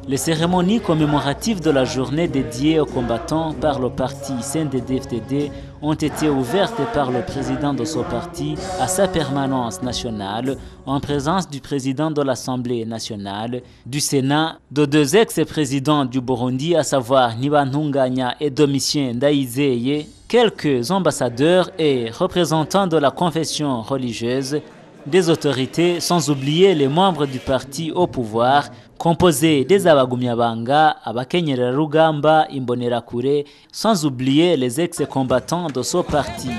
Les cérémonies commémoratives de la journée dédiée aux combattants par le parti CNDD-FDD ont été ouvertes par le président de ce parti à sa permanence nationale en présence du président de l'Assemblée nationale, du Sénat, de deux ex-présidents du Burundi, à savoir Ntibantunganya et Domitien Ndayizeye, quelques ambassadeurs et représentants de la confession religieuse, des autorités, sans oublier les membres du parti au pouvoir, composés des Abagumyabanga, Abakenyerarugamba, Imbonerakure, sans oublier les ex-combattants de ce parti.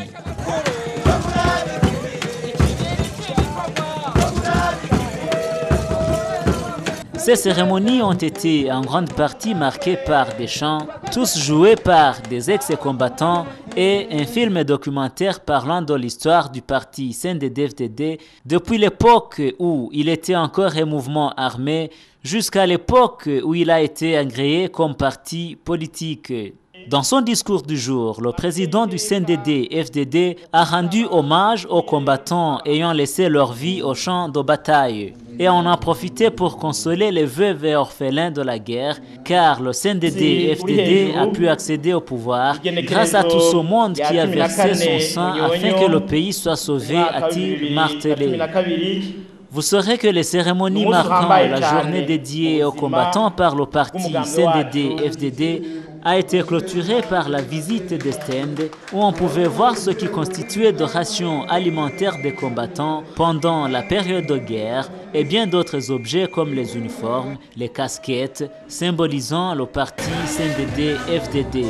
Ces cérémonies ont été en grande partie marquées par des chants, tous joués par des ex-combattants, et un film documentaire parlant de l'histoire du parti CNDD-FDD depuis l'époque où il était encore un mouvement armé jusqu'à l'époque où il a été agréé comme parti politique. Dans son discours du jour, le président du CNDD-FDD a rendu hommage aux combattants ayant laissé leur vie au champ de bataille et en a profité pour consoler les veuves et orphelins de la guerre, car le CNDD-FDD a pu accéder au pouvoir grâce à tout ce monde qui a versé son sang afin que le pays soit sauvé, a-t-il martelé. Vous saurez que les cérémonies marquant la journée dédiée aux combattants par le parti CNDD-FDD a été clôturée par la visite des stands où on pouvait voir ce qui constituait de rations alimentaires des combattants pendant la période de guerre et bien d'autres objets comme les uniformes, les casquettes, symbolisant le parti CNDD-FDD.